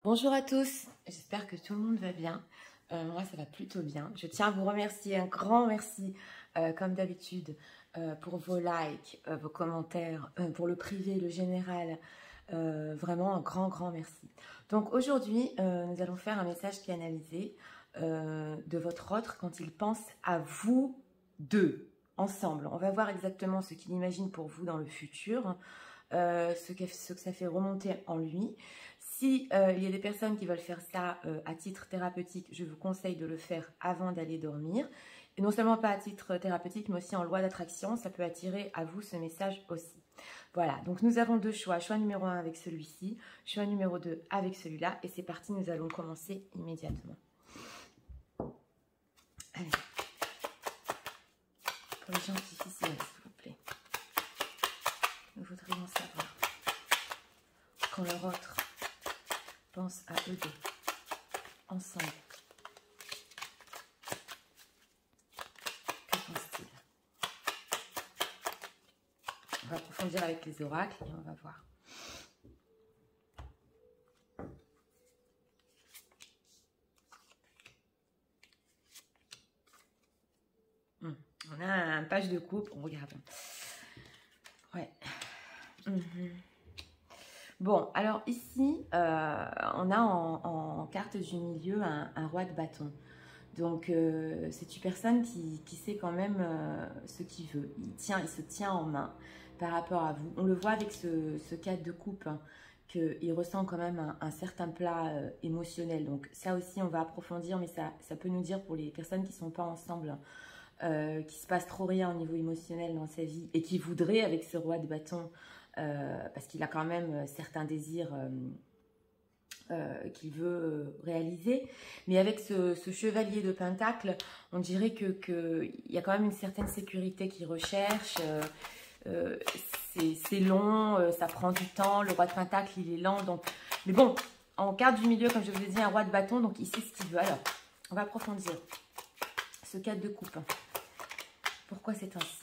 Bonjour à tous, j'espère que tout le monde va bien. Moi, ça va plutôt bien. Je tiens à vous remercier, un grand merci, comme d'habitude, pour vos likes, vos commentaires, pour le privé, le général. Vraiment, un grand merci. Donc aujourd'hui, nous allons faire un message canalisé de votre autre quand il pense à vous deux, ensemble. On va voir exactement ce qu'il imagine pour vous dans le futur, ce que ça fait remonter en lui. Si il y a des personnes qui veulent faire ça à titre thérapeutique, je vous conseille de le faire avant d'aller dormir. Et non seulement pas à titre thérapeutique, mais aussi en loi d'attraction, ça peut attirer à vous ce message aussi. Voilà, donc nous avons deux choix. Choix numéro 1 avec celui-ci, choix numéro 2 avec celui-là. Et c'est parti, nous allons commencer immédiatement. Allez. Pour les gens difficiles, s'il vous plaît. Nous voudrions savoir quand leur autre pense à eux deux, ensemble. Que pense-t-il? On va approfondir avec les oracles et on va voir. On a un page de coupe, on regarde. Ouais. Bon, alors ici, on a en carte du milieu un roi de bâton. Donc, c'est une personne qui sait quand même ce qu'il veut. Il se tient en main par rapport à vous. On le voit avec ce 4 de coupe, hein, qu'il ressent quand même un certain plat émotionnel. Donc, ça aussi, on va approfondir, mais ça peut nous dire pour les personnes qui ne sont pas ensemble, qui se passe trop rien au niveau émotionnel dans sa vie et qui voudrait, avec ce roi de bâton, parce qu'il a quand même certains désirs qu'il veut réaliser. Mais avec ce chevalier de pentacle, on dirait qu'il y a quand même une certaine sécurité qu'il recherche. C'est long, ça prend du temps. Le roi de pentacle, il est lent. Donc... Mais bon, en carte du milieu, comme je vous ai dit, un roi de bâton, donc il sait ce qu'il veut. Alors, on va approfondir ce 4 de coupe. Pourquoi c'est ainsi?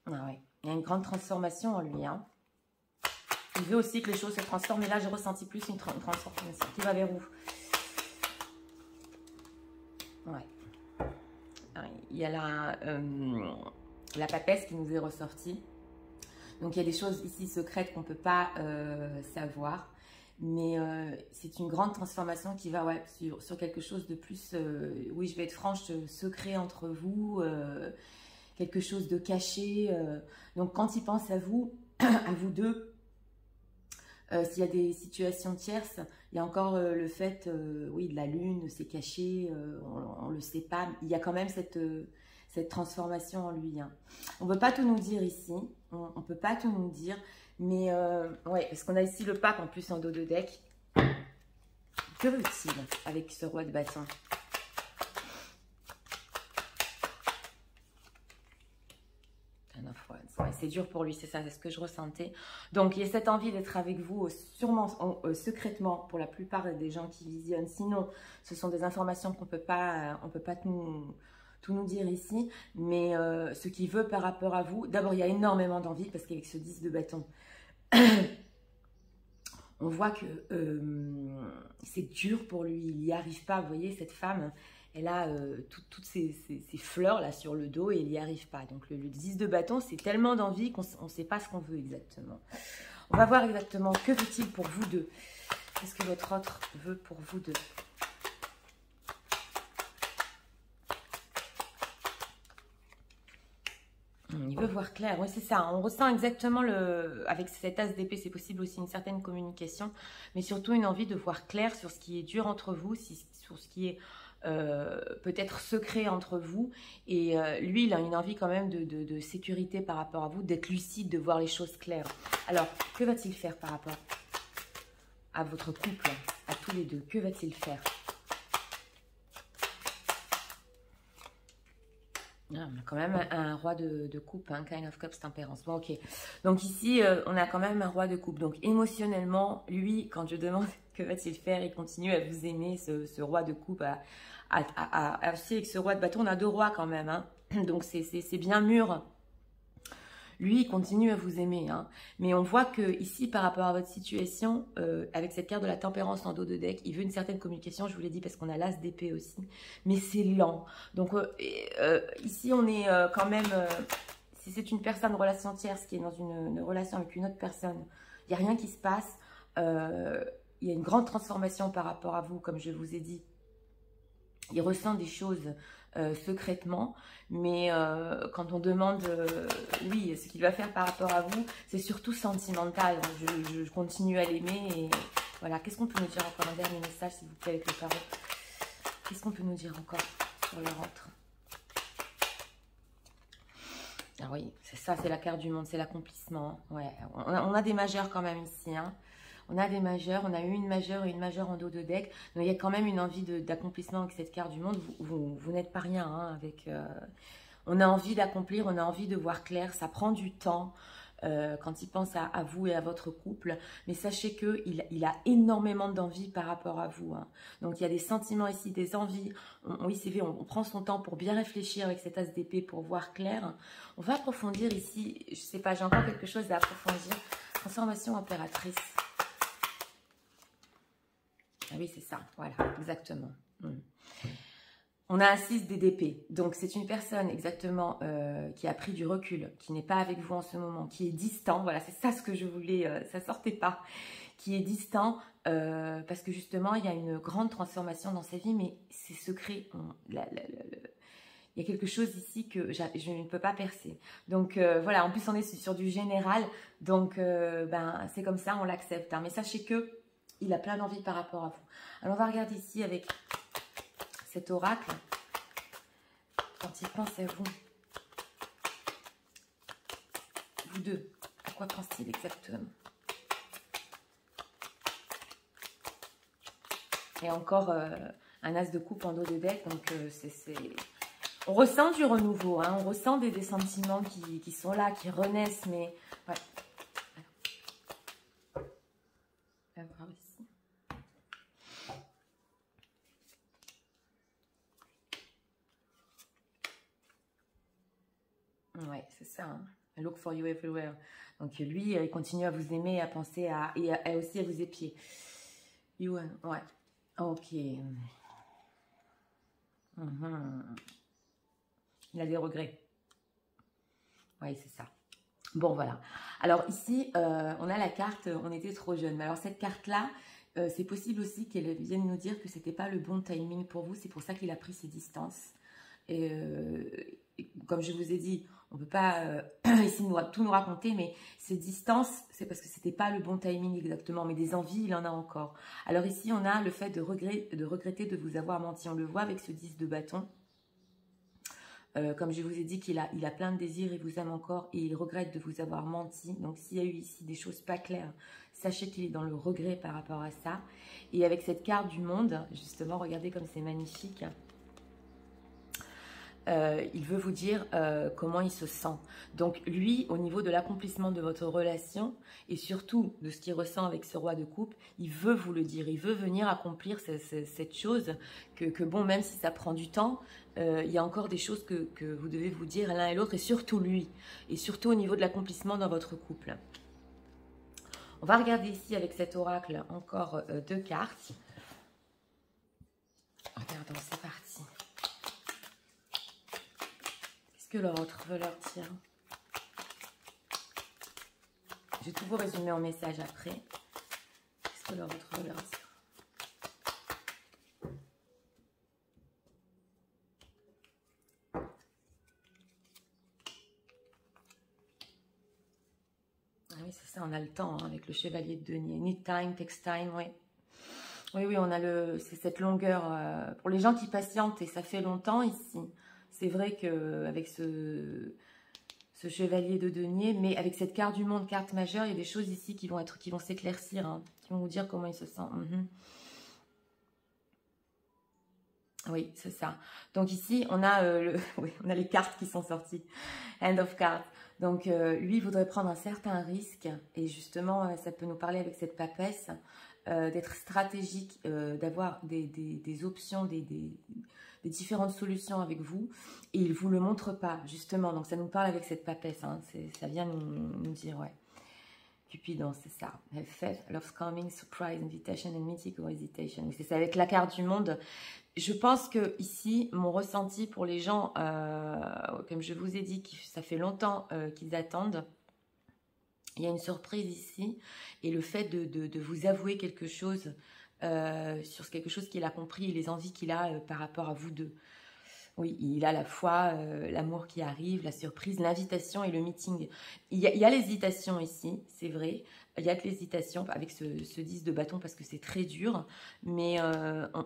Ah ouais. Il y a une grande transformation en lui. Hein. Il veut aussi que les choses se transforment. Mais là, j'ai ressenti plus une transformation qui va vers où? Ouais. Il y a la papesse qui nous est ressortie. Donc, il y a des choses ici secrètes qu'on ne peut pas savoir. Mais c'est une grande transformation qui va sur quelque chose de plus... oui, je vais être franche, secret entre vous. Quelque chose de caché. Donc, quand il pense à vous deux, s'il y a des situations tierces, il y a encore le fait, oui, de la lune, c'est caché, on ne le sait pas. Il y a quand même cette transformation en lui. Hein. On ne peut pas tout nous dire ici, on ne peut pas tout nous dire, mais ouais, parce qu'on a ici le pape en plus en dos de deck. Que veut-il avec ce roi de bâton? Ouais, c'est dur pour lui, c'est ça, c'est ce que je ressentais. Donc, il y a cette envie d'être avec vous, sûrement secrètement, pour la plupart des gens qui visionnent. Sinon, ce sont des informations qu'on peut pas tout nous dire ici. Mais ce qu'il veut par rapport à vous, d'abord, il y a énormément d'envie, parce qu'avec ce 10 de bâton, on voit que c'est dur pour lui, il n'y arrive pas. Vous voyez, cette femme... Elle a toutes ces fleurs là sur le dos et il n'y arrive pas. Donc le 10 de bâton, c'est tellement d'envie qu'on ne sait pas ce qu'on veut exactement. On va voir exactement que veut-il pour vous deux. Qu'est-ce que votre autre veut pour vous deux? Il veut voir clair, oui c'est ça. On ressent exactement avec cette as d'épée, c'est possible aussi une certaine communication, mais surtout une envie de voir clair sur ce qui est dur entre vous, sur ce qui est... peut-être secret entre vous et lui il a une envie quand même de sécurité par rapport à vous, d'être lucide, de voir les choses claires. Alors que va-t-il faire par rapport à votre couple, à tous les deux? Que va-t-il faire? On a quand même un roi de coupe, hein, Kind of Cups, tempérance. Bon, ok. Donc ici, on a quand même un roi de coupe. Donc émotionnellement, lui, quand je demande que va-t-il faire, il continue à vous aimer, ce roi de coupe. Aussi avec ce roi de bâton, on a deux rois quand même. Hein. Donc c'est bien mûr. Lui, il continue à vous aimer, hein. Mais on voit que ici, par rapport à votre situation, avec cette carte de la tempérance en dos de deck, il veut une certaine communication, je vous l'ai dit, parce qu'on a l'as d'épée aussi. Mais c'est lent. Donc ici, on est quand même... si c'est une personne, relation tierce, qui est dans une relation avec une autre personne, il n'y a rien qui se passe. Il y a une grande transformation par rapport à vous, comme je vous ai dit. Il ressent des choses secrètement, mais quand on demande, oui, ce qu'il va faire par rapport à vous, c'est surtout sentimental. Je continue à l'aimer et voilà. Qu'est-ce qu'on peut nous dire encore? Un dernier message, s'il vous plaît, avec le tarot. Qu'est-ce qu'on peut nous dire encore sur le rentre? Ah oui, c'est ça, c'est la carte du monde, c'est l'accomplissement. Ouais, on a des majeurs quand même ici, hein. On a des majeurs, on a eu une majeure et une majeure en dos de deck. Donc il y a quand même une envie d'accomplissement avec cette carte du monde. Vous n'êtes pas rien, hein, avec... on a envie d'accomplir, on a envie de voir clair. Ça prend du temps quand il pense à vous et à votre couple. Mais sachez qu'il a énormément d'envie par rapport à vous, hein. Donc il y a des sentiments ici, des envies. Oui, c'est vrai, on prend son temps pour bien réfléchir avec cet as d'épée pour voir clair. On va approfondir ici. Je sais pas, j'ai encore quelque chose à approfondir. Transformation impératrice. Ah oui, c'est ça, voilà, exactement. On a un 6 d'épée, donc c'est une personne exactement qui a pris du recul, qui n'est pas avec vous en ce moment, qui est distant, voilà, c'est ça ce que je voulais, ça sortait pas, qui est distant parce que justement, il y a une grande transformation dans sa vie, mais c'est secret. Il y a quelque chose ici que je ne peux pas percer. Donc voilà, en plus on est sur du général, donc ben, c'est comme ça, on l'accepte, hein. Mais sachez que il a plein d'envie par rapport à vous. Alors, on va regarder ici avec cet oracle. Quand il pense à vous. Vous deux. À quoi pense-t-il exactement? Et encore un as de coupe en dos de deck. Donc, on ressent du renouveau, hein. On ressent des sentiments qui sont là, qui renaissent. Mais, ouais. On va voir ici. Ouais, c'est ça, hein. I look for you everywhere. Donc lui, il continue à vous aimer, à penser et aussi à vous épier. You, ouais. Ok. Il a des regrets. Oui, c'est ça. Bon, voilà. Alors ici, on a la carte, on était trop jeune. Mais alors cette carte-là, c'est possible aussi qu'elle vienne nous dire que c'était pas le bon timing pour vous. C'est pour ça qu'il a pris ses distances. Et comme je vous ai dit, on ne peut pas ici tout nous raconter, mais ces distances, c'est parce que ce n'était pas le bon timing exactement, mais des envies, il en a encore. Alors ici, on a le fait de regretter de vous avoir menti. On le voit avec ce 10 de bâton. Comme je vous ai dit qu'il a plein de désirs, il vous aime encore et il regrette de vous avoir menti. Donc s'il y a eu ici des choses pas claires, sachez qu'il est dans le regret par rapport à ça. Et avec cette carte du monde, justement, regardez comme c'est magnifique. Il veut vous dire comment il se sent. Donc lui, au niveau de l'accomplissement de votre relation et surtout de ce qu'il ressent avec ce roi de coupe, il veut vous le dire. Il veut venir accomplir cette chose que bon, même si ça prend du temps, il y a encore des choses que vous devez vous dire l'un et l'autre et surtout lui. Et surtout au niveau de l'accomplissement dans votre couple. On va regarder ici avec cet oracle encore 2 cartes. Regardons, c'est parti. Que l'autre veut leur dire. Je vais tout vous résumer en message après. Qu'est-ce que l'autre veut leur dire? Ah oui, c'est ça, on a le temps hein, avec le chevalier de denier. Need time, takes time, oui. Oui, on a c'est cette longueur. Pour les gens qui patientent, et ça fait longtemps ici. C'est vrai qu'avec ce chevalier de denier, mais avec cette carte du monde, carte majeure, il y a des choses ici qui vont s'éclaircir, hein, qui vont vous dire comment il se sent. Oui, c'est ça. Donc ici, on a, oui, on a les cartes qui sont sorties. Hand of cards. Donc lui, il voudrait prendre un certain risque. Et justement, ça peut nous parler avec cette papesse, d'être stratégique, d'avoir des options, des différentes solutions avec vous. Et il ne vous le montre pas, justement. Donc ça nous parle avec cette papesse. Hein. Ça vient nous dire, ouais. Cupidon, c'est ça. Faith, love's coming, surprise, invitation and meeting or hesitation. Oui, c'est ça, avec la carte du monde. Je pense que ici, mon ressenti pour les gens, comme je vous ai dit, ça fait longtemps qu'ils attendent. Il y a une surprise ici. Et le fait de vous avouer quelque chose, sur quelque chose qu'il a compris et les envies qu'il a par rapport à vous deux. Oui, il a la foi, l'amour qui arrive, la surprise, l'invitation et le meeting. Il y a l'hésitation ici, c'est vrai. Il y a de l'hésitation avec ce 10 de bâton parce que c'est très dur. Mais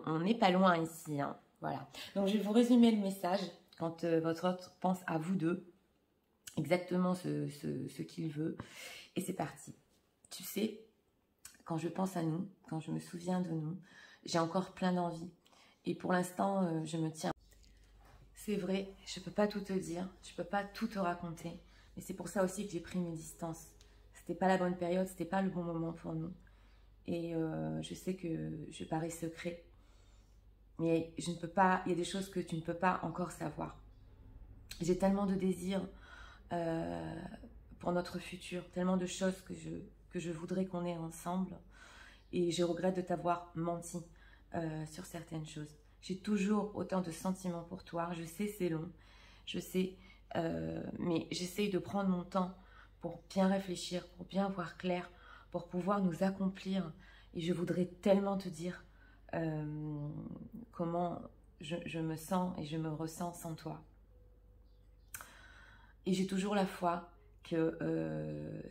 on n'est pas loin ici. Hein. Voilà. Donc, je vais vous résumer le message quand votre autre pense à vous deux. Exactement ce qu'il veut. Et c'est parti. Tu sais, quand je pense à nous, quand je me souviens de nous, j'ai encore plein d'envie. Et pour l'instant, je me tiens. C'est vrai, je ne peux pas tout te dire, je ne peux pas tout te raconter. Mais c'est pour ça aussi que j'ai pris mes distances. C'était pas la bonne période, c'était pas le bon moment pour nous. Et je sais que je parais secret. Mais je ne peux pas, il y a des choses que tu ne peux pas encore savoir. J'ai tellement de désirs pour notre futur, tellement de choses que je voudrais qu'on ait ensemble. Et je regrette de t'avoir menti sur certaines choses. J'ai toujours autant de sentiments pour toi. Je sais, c'est long. Je sais, mais j'essaye de prendre mon temps pour bien réfléchir, pour bien voir clair, pour pouvoir nous accomplir. Et je voudrais tellement te dire comment je me sens et je me ressens sans toi. Et j'ai toujours la foi que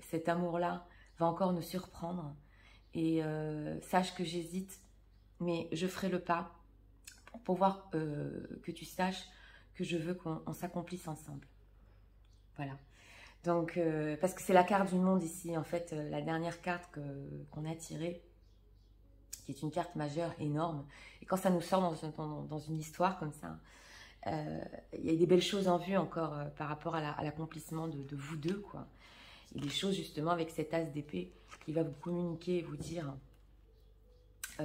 cet amour-là va encore nous surprendre. Et sache que j'hésite, mais je ferai le pas pour pouvoir que tu saches que je veux qu'on s'accomplisse ensemble. Voilà. Donc, parce que c'est la carte du monde ici, en fait, la dernière carte qu'on a tirée, qui est une carte majeure, énorme. Et quand ça nous sort dans une histoire comme ça, il y a des belles choses en vue encore par rapport à l'accomplissement de vous deux, quoi. Et des choses justement avec cet as d'épée qui va vous communiquer et vous dire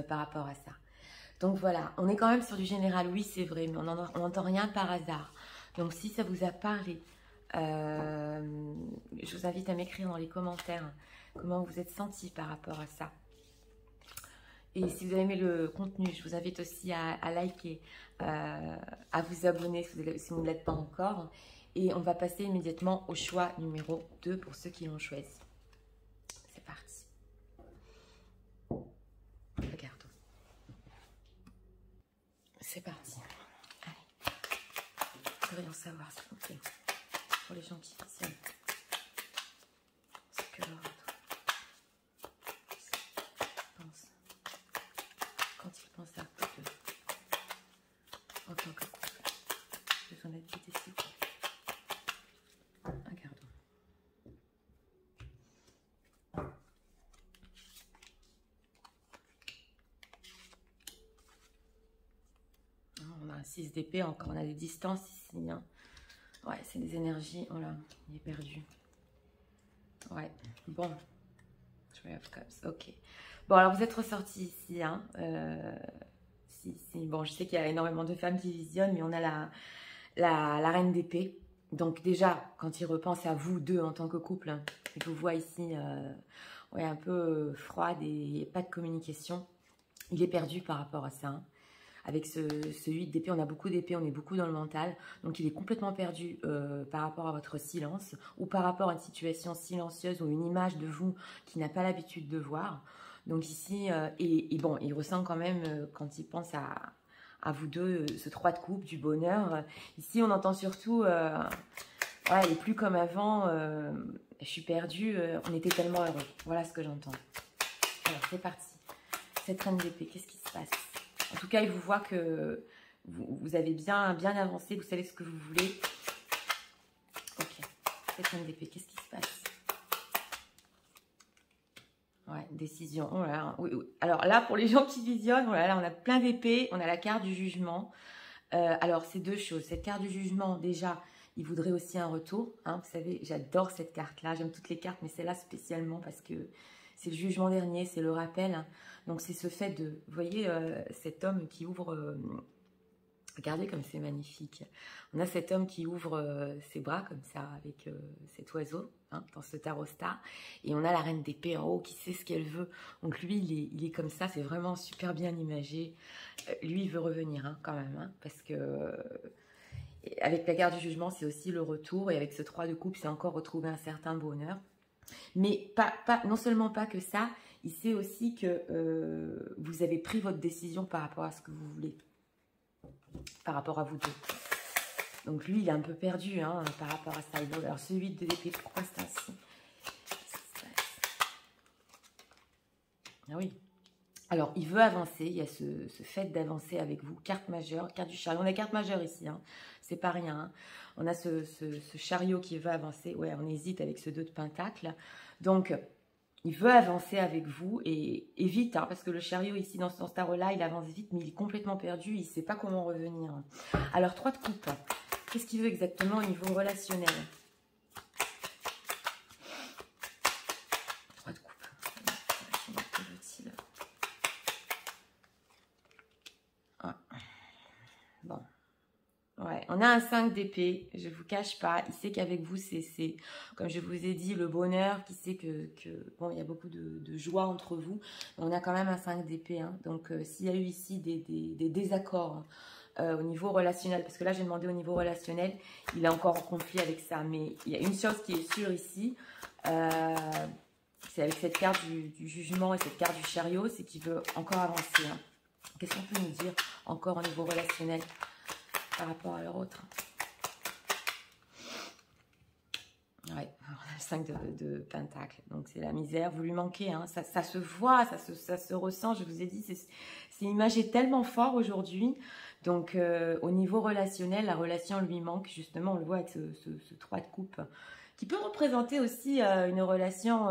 par rapport à ça. Donc voilà, on est quand même sur du général, oui c'est vrai, mais on n'entend rien par hasard. Donc si ça vous a parlé, je vous invite à m'écrire dans les commentaires comment vous êtes senti par rapport à ça. Et si vous avez aimé le contenu, je vous invite aussi à liker, à vous abonner si vous ne l'êtes pas encore. Et on va passer immédiatement au choix numéro 2 pour ceux qui l'ont choisi. C'est parti. Regardons. C'est parti. Allez. Je voudrais en savoir s'il vous plaît. Pour les gens qui visionnent. Ce que l'autre pense. Quand il pense à vous deux. En tant que couple. Besoin d'être guidé s'il vous plaît. Regardons. On a un 6 d'épée encore, on a des distances ici. Hein. Ouais, c'est des énergies. Oh là, il est perdu. Ouais, bon. Three of Cups, ok. Bon, alors vous êtes ressortis ici. Hein. Bon, je sais qu'il y a énormément de femmes qui visionnent, mais on a la reine d'épée. Donc déjà, quand il repense à vous deux en tant que couple, hein, il vous voit ici ouais, un peu froide et pas de communication. Il est perdu par rapport à ça. Hein. Avec ce 8 d'épée, on a beaucoup d'épée, on est beaucoup dans le mental. Donc il est complètement perdu par rapport à votre silence ou par rapport à une situation silencieuse ou une image de vous qu'il n'a pas l'habitude de voir. Donc ici, et bon, il ressent quand même quand il pense à vous deux, ce 3 de coupe, du bonheur. Ici, on entend surtout, ouais, il est plus comme avant, je suis perdue, on était tellement heureux. Voilà ce que j'entends. Alors, c'est parti. Cette reine d'épée, qu'est-ce qui se passe? En tout cas, il vous voit que vous avez bien avancé, vous savez ce que vous voulez. Ok, cette reine d'épée, qu'est-ce qui se passe? Ouais, décision. Oh là là, oui, oui. Alors là, pour les gens qui visionnent, oh là là, on a plein d'épées, on a la carte du jugement. Alors, c'est deux choses. Cette carte du jugement, déjà, il voudrait aussi un retour. Hein, vous savez, j'adore cette carte-là. J'aime toutes les cartes, mais celle-là spécialement parce que c'est le jugement dernier, c'est le rappel. Hein. Donc, c'est ce fait de... Vous voyez, cet homme qui ouvre... regardez comme c'est magnifique. On a cet homme qui ouvre ses bras comme ça avec cet oiseau hein, dans ce tarot star. Et on a la reine d'épée en haut qui sait ce qu'elle veut. Donc lui, il est comme ça. C'est vraiment super bien imagé. Lui, il veut revenir hein, quand même. Hein, parce que avec la carte du jugement, c'est aussi le retour. Et avec ce 3 de coupe, c'est encore retrouver un certain bonheur. Mais non seulement pas que ça, il sait aussi que vous avez pris votre décision par rapport à ce que vous voulez. Par rapport à vous deux. Donc lui, il est un peu perdu hein, par rapport à ça. Alors celui de l'épée, pourquoi c'est ainsi? Ah oui. Alors, il veut avancer. Il y a ce fait d'avancer avec vous. Carte majeure, carte du chariot. On a carte majeure ici. Hein. C'est pas rien. Hein. On a ce chariot qui veut avancer. Ouais, on hésite avec ce 2 de pentacle. Donc, il veut avancer avec vous et vite, hein, parce que le chariot ici, dans ce tarot-là, il avance vite, mais il est complètement perdu, il ne sait pas comment revenir. Alors, 3 de coupe, qu'est-ce qu'il veut exactement au niveau relationnel? 3 de coupe. Ah. Bon. Ouais, on a un 5 d'épée, je ne vous cache pas, il sait qu'avec vous, c'est, comme je vous ai dit, le bonheur, qui sait que bon, il y a beaucoup de joie entre vous, mais on a quand même un 5 d'épée, hein. Donc s'il y a eu ici des désaccords au niveau relationnel, parce que là j'ai demandé au niveau relationnel, il est encore en conflit avec ça, mais il y a une chose qui est sûre ici, c'est avec cette carte du jugement et cette carte du chariot, c'est qu'il veut encore avancer, hein. Qu'est-ce qu'on peut nous dire encore au niveau relationnel par rapport à leur autre? Ouais, 5 de pentacle. Donc, c'est la misère. Vous lui manquez. Hein. Ça se voit, ça se ressent. Je vous ai dit, c'est l'image est tellement fort aujourd'hui. Donc, au niveau relationnel, la relation lui manque. Justement, on le voit avec ce 3 de coupe. Qui peut représenter aussi une relation...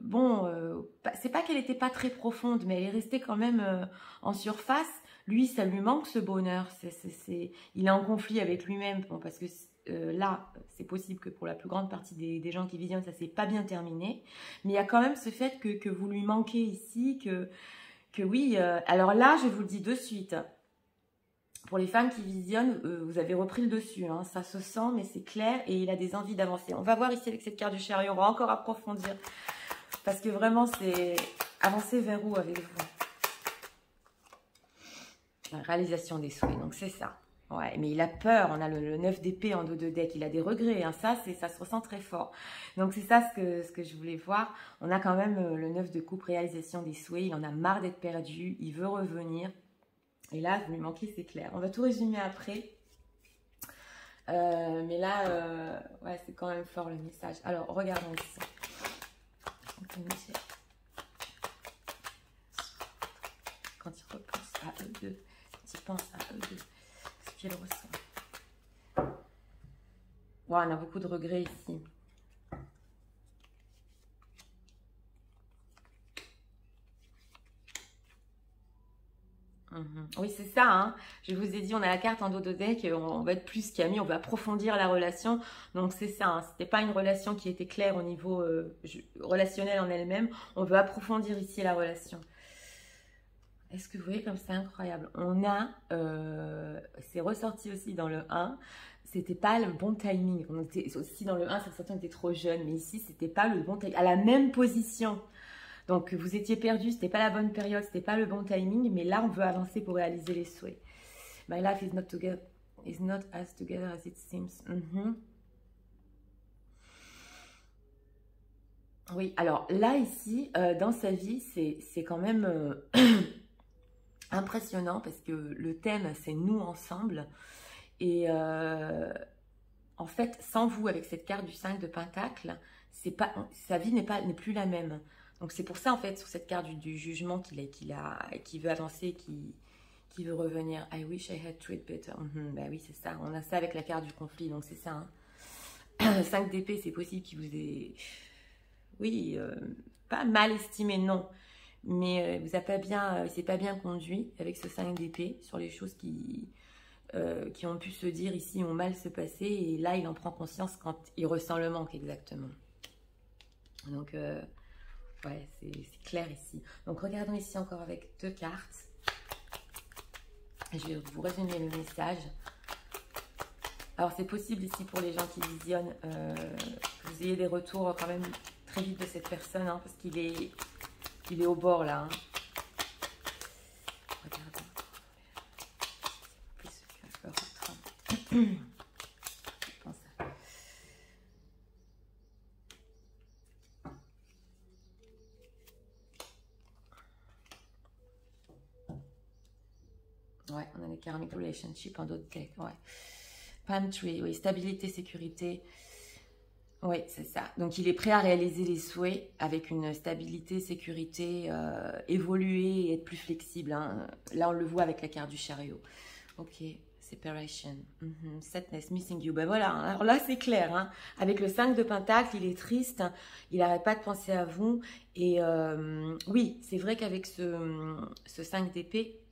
bon, c'est pas qu'elle n'était pas très profonde, mais elle est restée quand même en surface. Lui, ça lui manque ce bonheur. Il est en conflit avec lui-même. Bon, parce que là, c'est possible que pour la plus grande partie des gens qui visionnent, ça s'est pas bien terminé. Mais il y a quand même ce fait que vous lui manquez ici, que oui. Alors là, je vous le dis de suite. Pour les femmes qui visionnent, vous avez repris le dessus. Hein, ça se sent, mais c'est clair et il a des envies d'avancer. On va voir ici avec cette carte du chariot. On va encore approfondir. Parce que vraiment, c'est avancer vers où avec vous? La réalisation des souhaits, donc c'est ça. Ouais, mais il a peur, on a le 9 d'épée en dos de deck, il a des regrets, hein. Ça se ressent très fort. Donc c'est ça ce que je voulais voir. On a quand même le 9 de coupe, réalisation des souhaits, il en a marre d'être perdu, il veut revenir. Et là, vous lui manquez, c'est clair. On va tout résumer après. Mais là, ouais, c'est quand même fort le message. Alors, regardons ici. Quand il repense à eux deux, quand il pense à eux deux, ce qu'il ressent. Wow, on a beaucoup de regrets ici. Oui, c'est ça. Hein. Je vous ai dit, on a la carte en dos de deck, on va être plus qu'amis, on va approfondir la relation. Donc, c'est ça. Hein. Ce n'était pas une relation qui était claire au niveau relationnel en elle-même. On veut approfondir ici la relation. Est-ce que vous voyez comme c'est incroyable? On a, c'est ressorti aussi dans le 1, c'était pas le bon timing. On était aussi dans le 1, ça ressortait, on était trop jeune. Mais ici, c'était pas le bon timing. À la même position. Donc, vous étiez perdu, c'était pas la bonne période, c'était pas le bon timing, mais là, on veut avancer pour réaliser les souhaits. My life is not as together as it seems. Oui, alors là, ici, dans sa vie, c'est quand même impressionnant parce que le thème, c'est nous ensemble. Et en fait, sans vous, avec cette carte du 5 de Pentacle, sa vie n'est plus la même. Donc c'est pour ça en fait sur cette carte du jugement qu'il veut avancer, qui veut revenir. I wish I had treated better. Bah oui, c'est ça. On a ça avec la carte du conflit, donc c'est ça. Hein. 5 d'épée, c'est possible qu'il vous ait, oui, pas mal estimé, non, mais il s'est pas bien conduit avec ce 5 d'épée sur les choses qui ont pu se dire ici, ont mal se passer, et là il en prend conscience quand il ressent le manque exactement. Donc ouais, c'est clair ici. Donc regardons ici encore avec 2 cartes. Je vais vous résumer le message. Alors c'est possible ici pour les gens qui visionnent que vous ayez des retours quand même très vite de cette personne, hein, parce qu'il est au bord là. Hein. Regardons. Je pense à... Ouais, on a les karmic relationship en d'autres decks. Ouais. Pantry, oui, stabilité, sécurité. Oui, c'est ça. Donc, il est prêt à réaliser les souhaits avec une stabilité, sécurité, évoluer et être plus flexible. Hein. Là, on le voit avec la carte du chariot. Ok, separation. Sadness, missing you. Ben voilà, alors là, c'est clair. Hein. Avec le 5 de Pentacle, il est triste. Il n'arrête pas de penser à vous. Et oui, c'est vrai qu'avec ce 5 d'épée,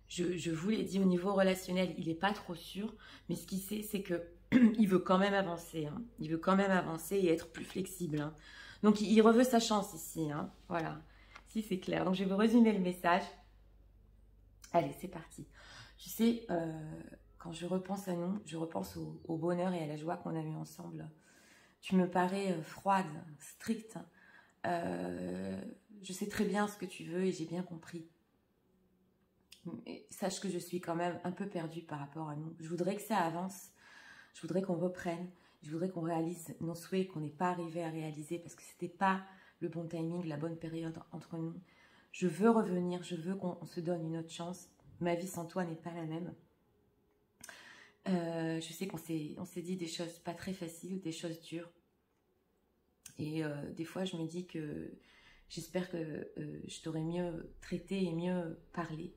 je vous l'ai dit, au niveau relationnel, il n'est pas trop sûr. Mais ce qu'il sait, c'est que il veut quand même avancer. Hein. Il veut quand même avancer et être plus flexible. Hein. Donc, il reveut sa chance ici. Hein. Voilà. Si, c'est clair. Donc, je vais vous résumer le message. Allez, c'est parti. Tu sais, quand je repense à nous, je repense au bonheur et à la joie qu'on a eu ensemble. Tu me parais froide, stricte. Je sais très bien ce que tu veux et j'ai bien compris. Mais sache que je suis quand même un peu perdue par rapport à nous. Je voudrais que ça avance. Je voudrais qu'on reprenne. Je voudrais qu'on réalise nos souhaits qu'on n'est pas arrivé à réaliser parce que c'était pas le bon timing, la bonne période entre nous. Je veux revenir. Je veux qu'on se donne une autre chance. Ma vie sans toi n'est pas la même. Je sais qu'on s'est dit des choses pas très faciles, des choses dures. Et des fois, je me dis que j'espère que je t'aurais mieux traité et mieux parlé.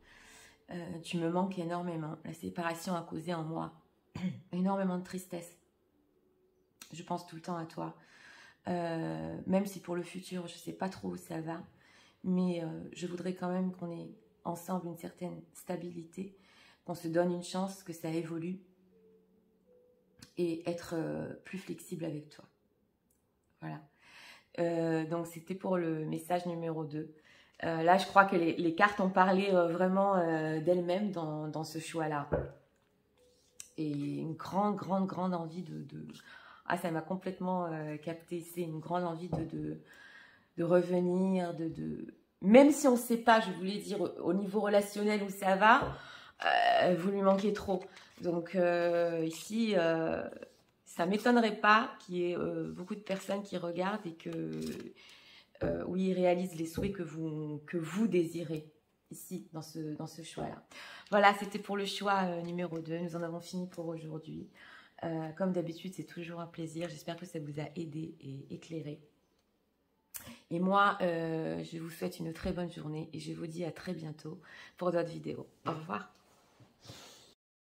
Tu me manques énormément. La séparation a causé en moi énormément de tristesse. Je pense tout le temps à toi. Même si pour le futur, je ne sais pas trop où ça va. Mais je voudrais quand même qu'on ait ensemble une certaine stabilité, qu'on se donne une chance, que ça évolue et être plus flexible avec toi. Voilà. Donc, c'était pour le message numéro 2. Là, je crois que les cartes ont parlé vraiment d'elles-mêmes dans ce choix-là. Et une grande envie de... Ah, ça m'a complètement capté. C'est une grande envie de revenir, Même si on ne sait pas, je voulais dire, au niveau relationnel où ça va, vous lui manquez trop. Donc, ici, ça ne m'étonnerait pas qu'il y ait beaucoup de personnes qui regardent et que... oui, ils réalisent les souhaits que vous désirez ici, dans ce choix-là. Voilà, c'était pour le choix numéro 2. Nous en avons fini pour aujourd'hui. Comme d'habitude, c'est toujours un plaisir. J'espère que ça vous a aidé et éclairé. Et moi, je vous souhaite une très bonne journée et je vous dis à très bientôt pour d'autres vidéos. Au revoir.